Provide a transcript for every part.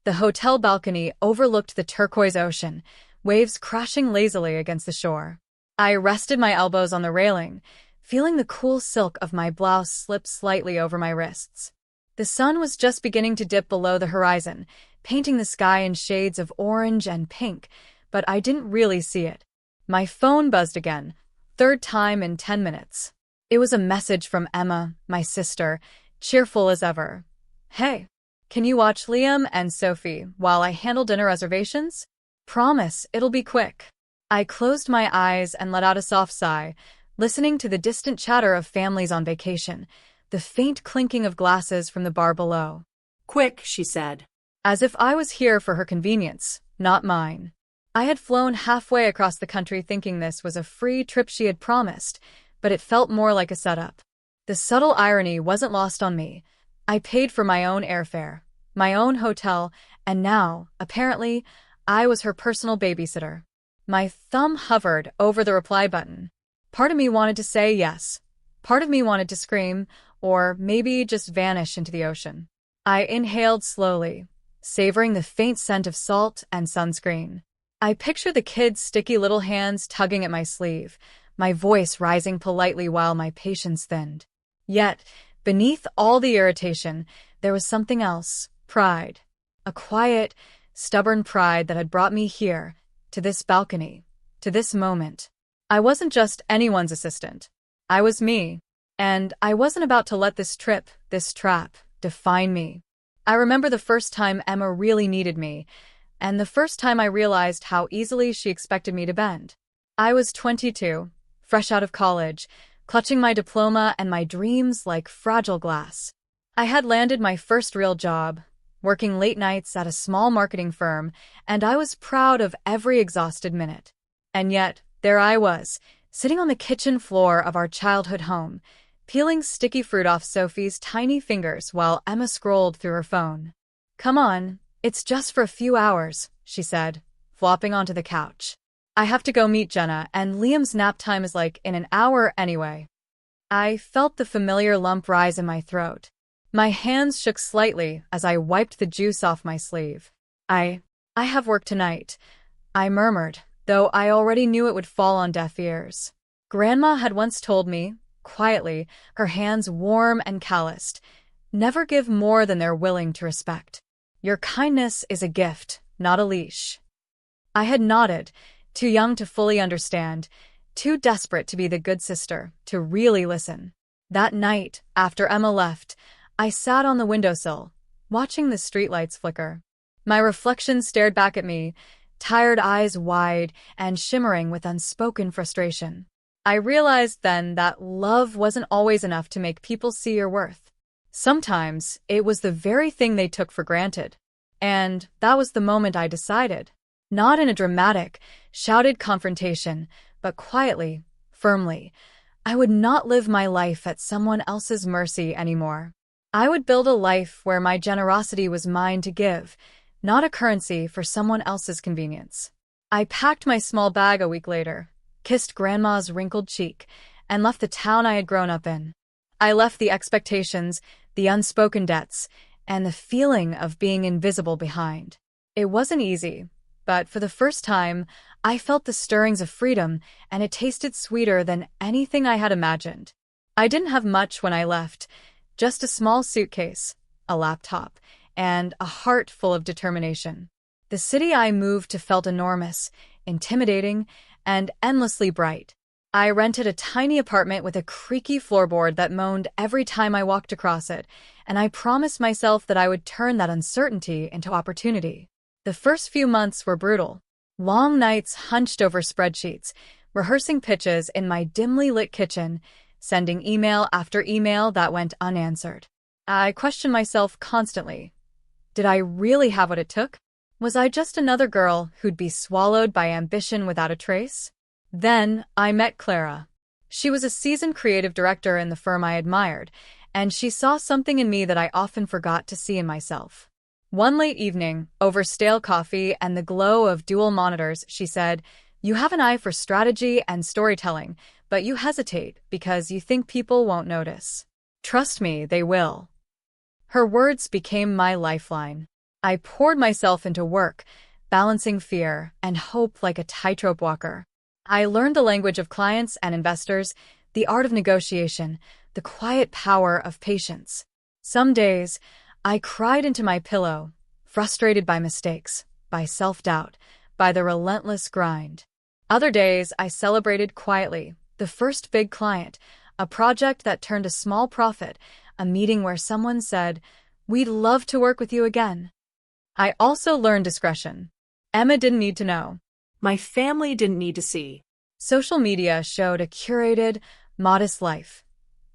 The hotel balcony overlooked the turquoise ocean, waves crashing lazily against the shore. I rested my elbows on the railing, feeling the cool silk of my blouse slip slightly over my wrists. The sun was just beginning to dip below the horizon, painting the sky in shades of orange and pink, but I didn't really see it. My phone buzzed again, third time in 10 minutes. It was a message from Emma, my sister, cheerful as ever. "Hey, can you watch Liam and Sophie while I handle dinner reservations? Promise it'll be quick." I closed my eyes and let out a soft sigh, listening to the distant chatter of families on vacation, the faint clinking of glasses from the bar below. "Quick," she said. As if I was here for her convenience, not mine. I had flown halfway across the country thinking this was a free trip she had promised, but it felt more like a setup. The subtle irony wasn't lost on me. I paid for my own airfare, my own hotel, and now, apparently, I was her personal babysitter. My thumb hovered over the reply button. Part of me wanted to say yes. Part of me wanted to scream, or maybe just vanish into the ocean. I inhaled slowly, savoring the faint scent of salt and sunscreen. I pictured the kids' sticky little hands tugging at my sleeve, my voice rising politely while my patience thinned. Yet, beneath all the irritation, there was something else, pride. A quiet, stubborn pride that had brought me here, to this balcony, to this moment. I wasn't just anyone's assistant. I was me, and I wasn't about to let this trip, this trap, define me. I remember the first time Emma really needed me, and the first time I realized how easily she expected me to bend. I was 22, fresh out of college, clutching my diploma and my dreams like fragile glass. I had landed my first real job, working late nights at a small marketing firm, and I was proud of every exhausted minute. And yet, there I was, sitting on the kitchen floor of our childhood home, peeling sticky fruit off Sophie's tiny fingers while Emma scrolled through her phone. "Come on, it's just for a few hours," she said, flopping onto the couch. "I have to go meet Jenna, and Liam's nap time is like in an hour anyway." I felt the familiar lump rise in my throat. My hands shook slightly as I wiped the juice off my sleeve. I have work tonight," I murmured, though I already knew it would fall on deaf ears. Grandma had once told me, quietly, her hands warm and calloused, "Never give more than they're willing to respect. Your kindness is a gift, not a leash." I had nodded, too young to fully understand, too desperate to be the good sister, to really listen. That night, after Emma left, I sat on the windowsill, watching the streetlights flicker. My reflection stared back at me, tired eyes wide and shimmering with unspoken frustration. I realized then that love wasn't always enough to make people see your worth. Sometimes it was the very thing they took for granted. And that was the moment I decided. Not in a dramatic, shouted confrontation, but quietly, firmly. I would not live my life at someone else's mercy anymore. I would build a life where my generosity was mine to give, not a currency for someone else's convenience. I packed my small bag a week later, kissed Grandma's wrinkled cheek, and left the town I had grown up in. I left the expectations, the unspoken debts, and the feeling of being invisible behind. It wasn't easy, but for the first time, I felt the stirrings of freedom, and it tasted sweeter than anything I had imagined. I didn't have much when I left, just a small suitcase, a laptop, and a heart full of determination. The city I moved to felt enormous, intimidating, and endlessly bright. I rented a tiny apartment with a creaky floorboard that moaned every time I walked across it, and I promised myself that I would turn that uncertainty into opportunity. The first few months were brutal. Long nights hunched over spreadsheets, rehearsing pitches in my dimly lit kitchen, sending email after email that went unanswered. I questioned myself constantly. Did I really have what it took? Was I just another girl who'd be swallowed by ambition without a trace? Then I met Clara. She was a seasoned creative director in the firm I admired, and she saw something in me that I often forgot to see in myself. One late evening, over stale coffee and the glow of dual monitors, she said, "You have an eye for strategy and storytelling, but you hesitate because you think people won't notice. Trust me, they will." Her words became my lifeline. I poured myself into work, balancing fear and hope like a tightrope walker. I learned the language of clients and investors, the art of negotiation, the quiet power of patience. Some days, I cried into my pillow, frustrated by mistakes, by self-doubt, by the relentless grind. Other days, I celebrated quietly, the first big client, a project that turned a small profit, a meeting where someone said, "We'd love to work with you again." I also learned discretion. Emma didn't need to know. My family didn't need to see. Social media showed a curated, modest life.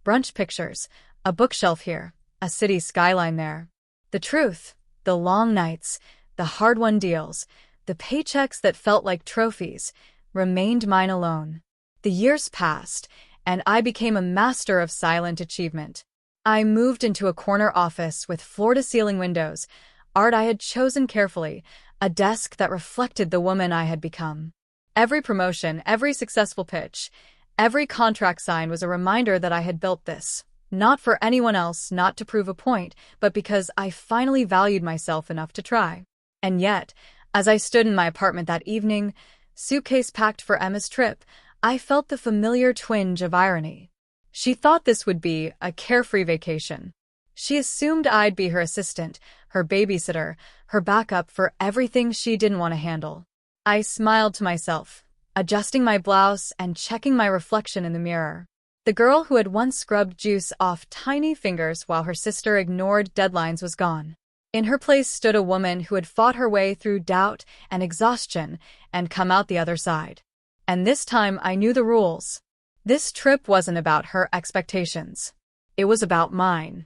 Brunch pictures, a bookshelf here, a city skyline there. The truth, the long nights, the hard-won deals, the paychecks that felt like trophies, remained mine alone. The years passed, and I became a master of silent achievement. I moved into a corner office with floor-to-ceiling windows, art I had chosen carefully, a desk that reflected the woman I had become. Every promotion, every successful pitch, every contract sign was a reminder that I had built this, not for anyone else, not to prove a point, but because I finally valued myself enough to try. And yet, as I stood in my apartment that evening, suitcase packed for Emma's trip, I felt the familiar twinge of irony. She thought this would be a carefree vacation. She assumed I'd be her assistant, her babysitter, her backup for everything she didn't want to handle. I smiled to myself, adjusting my blouse and checking my reflection in the mirror. The girl who had once scrubbed juice off tiny fingers while her sister ignored deadlines was gone. In her place stood a woman who had fought her way through doubt and exhaustion and come out the other side. And this time I knew the rules. This trip wasn't about her expectations. It was about mine.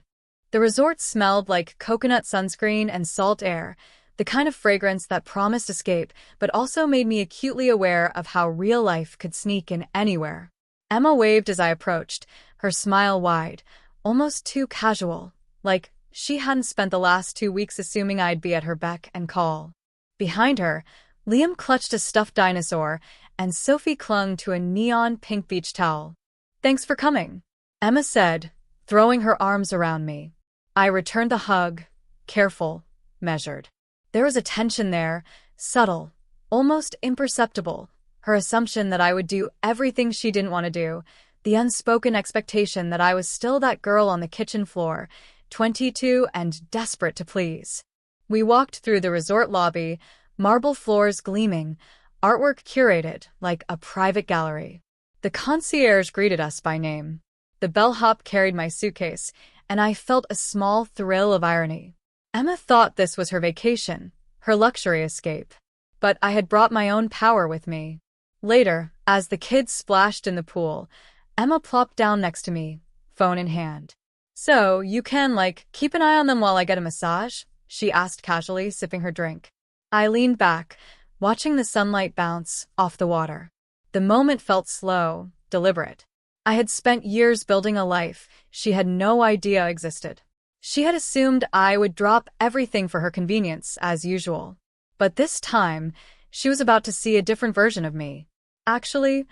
The resort smelled like coconut sunscreen and salt air, the kind of fragrance that promised escape but also made me acutely aware of how real life could sneak in anywhere. Emma waved as I approached, her smile wide, almost too casual, like she hadn't spent the last 2 weeks assuming I'd be at her beck and call. Behind her, Liam clutched a stuffed dinosaur, and Sophie clung to a neon pink beach towel. "Thanks for coming," Emma said, throwing her arms around me. I returned the hug, careful, measured. There was a tension there, subtle, almost imperceptible, her assumption that I would do everything she didn't want to do, the unspoken expectation that I was still that girl on the kitchen floor, 22 and desperate to please. We walked through the resort lobby, marble floors gleaming, artwork curated like a private gallery. The concierge greeted us by name. The bellhop carried my suitcase, and I felt a small thrill of irony. Emma thought this was her vacation, her luxury escape. But I had brought my own power with me. Later, as the kids splashed in the pool, Emma plopped down next to me, phone in hand. "So, you can, keep an eye on them while I get a massage?" she asked casually, sipping her drink. I leaned back, watching the sunlight bounce off the water. The moment felt slow, deliberate. I had spent years building a life she had no idea existed. She had assumed I would drop everything for her convenience, as usual. But this time, she was about to see a different version of me. "Actually,"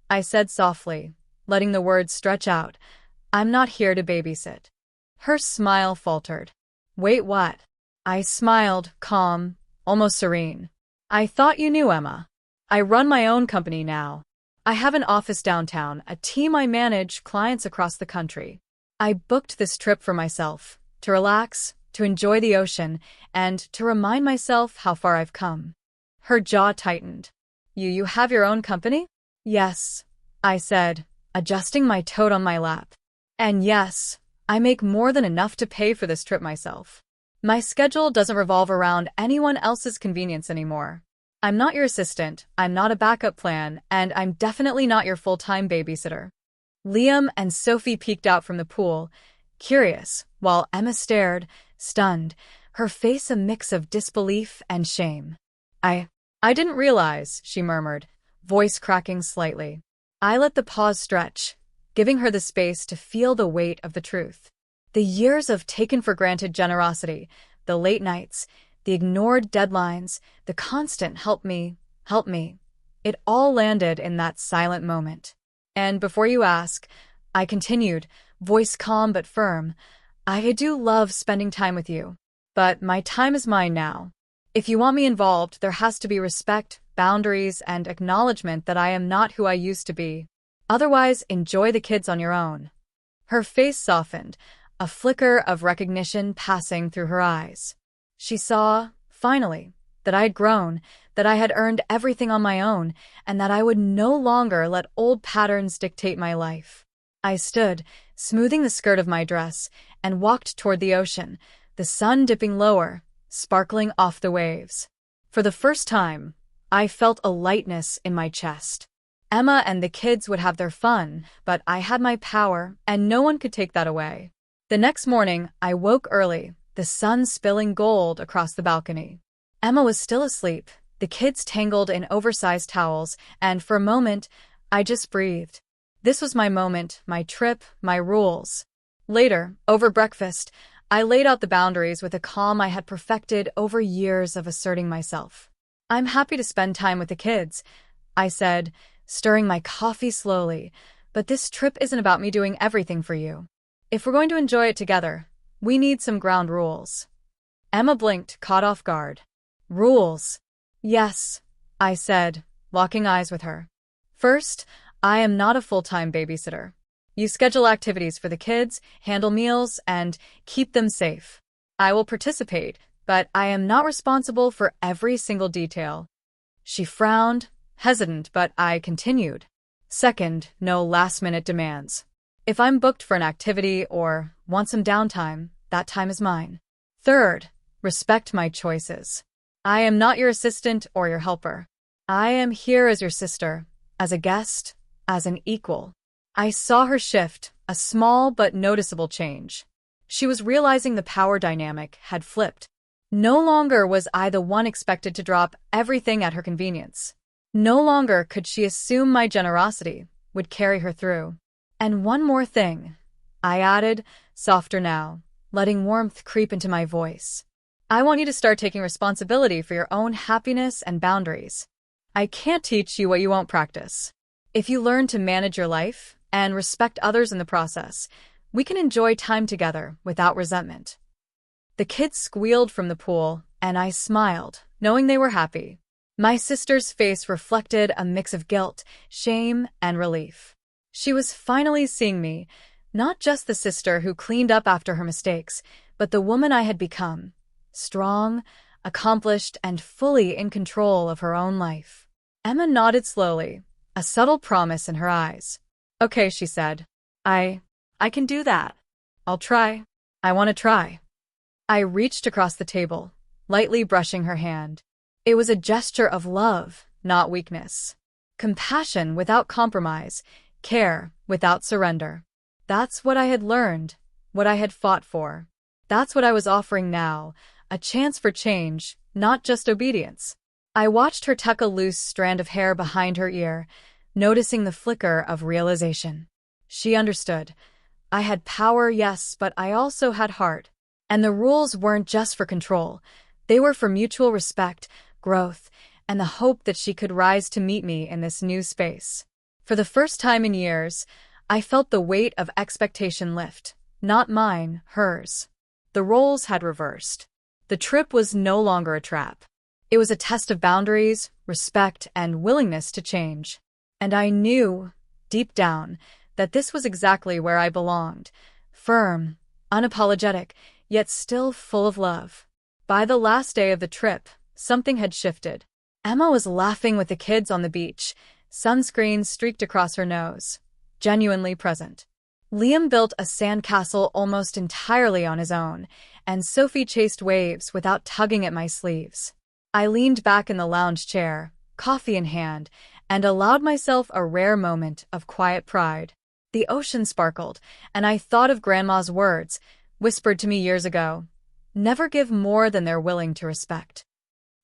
I said softly, letting the words stretch out, "I'm not here to babysit." Her smile faltered. "Wait, what?" I smiled, calm, almost serene. "I thought you knew, Emma. I run my own company now. I have an office downtown, a team I manage, clients across the country. I booked this trip for myself, to relax, to enjoy the ocean, and to remind myself how far I've come." Her jaw tightened. You have your own company?" "Yes," I said, adjusting my tote on my lap. "And yes, I make more than enough to pay for this trip myself. My schedule doesn't revolve around anyone else's convenience anymore. I'm not your assistant, I'm not a backup plan, and I'm definitely not your full-time babysitter." Liam and Sophie peeked out from the pool, curious, while Emma stared, stunned, her face a mix of disbelief and shame. I didn't realize," she murmured, voice cracking slightly. I let the pause stretch, giving her the space to feel the weight of the truth. The years of taken-for-granted generosity, the late nights, the ignored deadlines, the constant help me, it all landed in that silent moment. "And before you ask," I continued, voice calm but firm, "I do love spending time with you. But my time is mine now. If you want me involved, there has to be respect, boundaries, and acknowledgement that I am not who I used to be. Otherwise, enjoy the kids on your own." Her face softened, a flicker of recognition passing through her eyes. She saw, finally, that I had grown, that I had earned everything on my own, and that I would no longer let old patterns dictate my life. I stood, smoothing the skirt of my dress, and walked toward the ocean, the sun dipping lower, sparkling off the waves. For the first time, I felt a lightness in my chest. Emma and the kids would have their fun, but I had my power, and no one could take that away. The next morning, I woke early, the sun spilling gold across the balcony. Emma was still asleep, the kids tangled in oversized towels, and for a moment, I just breathed. This was my moment, my trip, my rules. Later, over breakfast, I laid out the boundaries with a calm I had perfected over years of asserting myself. "I'm happy to spend time with the kids," I said, stirring my coffee slowly, "but this trip isn't about me doing everything for you. If we're going to enjoy it together, we need some ground rules." Emma blinked, caught off guard. "Rules?" "Yes," I said, locking eyes with her. "First, I am not a full-time babysitter. You schedule activities for the kids, handle meals, and keep them safe. I will participate, but I am not responsible for every single detail." She frowned, hesitant, but I continued. "Second, no last-minute demands. If I'm booked for an activity or want some downtime, that time is mine. Third, respect my choices. I am not your assistant or your helper. I am here as your sister, as a guest, as an equal." I saw her shift, a small but noticeable change. She was realizing the power dynamic had flipped. No longer was I the one expected to drop everything at her convenience. No longer could she assume my generosity would carry her through. "And one more thing," I added, softer now, letting warmth creep into my voice. "I want you to start taking responsibility for your own happiness and boundaries. I can't teach you what you won't practice. If you learn to manage your life and respect others in the process, we can enjoy time together without resentment." The kids squealed from the pool, and I smiled, knowing they were happy. My sister's face reflected a mix of guilt, shame, and relief. She was finally seeing me, not just the sister who cleaned up after her mistakes, but the woman I had become, strong, accomplished, and fully in control of her own life. Emma nodded slowly, a subtle promise in her eyes. "Okay," she said. I can do that. I'll try. I want to try." I reached across the table, lightly brushing her hand. It was a gesture of love, not weakness. Compassion without compromise, care without surrender. That's what I had learned, what I had fought for. That's what I was offering now, a chance for change, not just obedience. I watched her tuck a loose strand of hair behind her ear, noticing the flicker of realization. She understood. I had power, yes, but I also had heart. And the rules weren't just for control. They were for mutual respect, growth, and the hope that she could rise to meet me in this new space. For the first time in years, I felt the weight of expectation lift. Not mine, hers. The roles had reversed. The trip was no longer a trap. It was a test of boundaries, respect, and willingness to change. And I knew, deep down, that this was exactly where I belonged. Firm, unapologetic, yet still full of love. By the last day of the trip, something had shifted. Emma was laughing with the kids on the beach, sunscreen streaked across her nose. Genuinely present. Liam built a sandcastle almost entirely on his own, and Sophie chased waves without tugging at my sleeves. I leaned back in the lounge chair, coffee in hand, and allowed myself a rare moment of quiet pride. The ocean sparkled, and I thought of Grandma's words, whispered to me years ago. Never give more than they're willing to respect.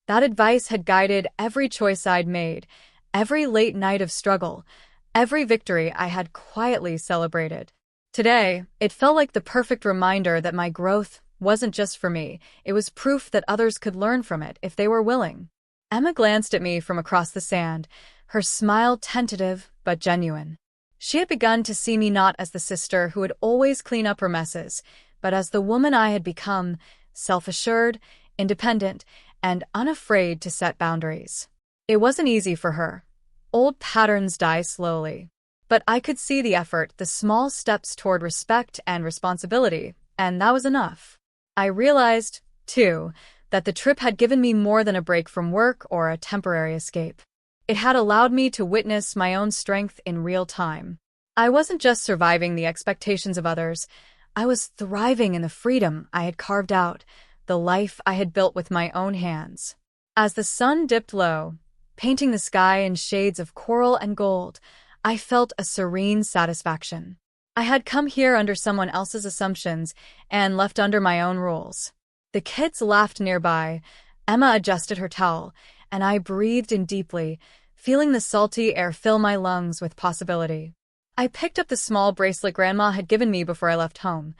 That advice had guided every choice I'd made, every late night of struggle, every victory I had quietly celebrated. Today, it felt like the perfect reminder that my growth wasn't just for me, it was proof that others could learn from it if they were willing. Emma glanced at me from across the sand, her smile tentative but genuine. She had begun to see me not as the sister who would always clean up her messes, but as the woman I had become, self-assured, independent, and unafraid to set boundaries. It wasn't easy for her. Old patterns die slowly. But I could see the effort, the small steps toward respect and responsibility, and that was enough. I realized, too, that the trip had given me more than a break from work or a temporary escape. It had allowed me to witness my own strength in real time. I wasn't just surviving the expectations of others, I was thriving in the freedom I had carved out, the life I had built with my own hands. As the sun dipped low, painting the sky in shades of coral and gold, I felt a serene satisfaction. I had come here under someone else's assumptions and left under my own rules. The kids laughed nearby, Emma adjusted her towel, and I breathed in deeply, feeling the salty air fill my lungs with possibility. I picked up the small bracelet Grandma had given me before I left home,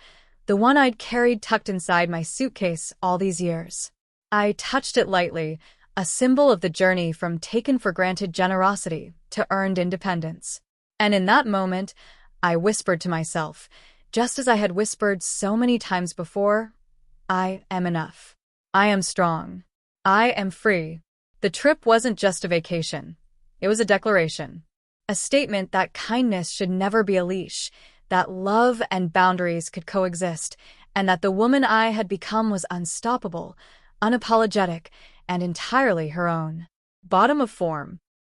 the one I'd carried tucked inside my suitcase all these years. I touched it lightly, a symbol of the journey from taken-for-granted generosity to earned independence. And in that moment, I whispered to myself, just as I had whispered so many times before, I am enough. I am strong. I am free. The trip wasn't just a vacation. It was a declaration. A statement that kindness should never be a leash, that love and boundaries could coexist, and that the woman I had become was unstoppable, unapologetic, and entirely her own. Bottom of form.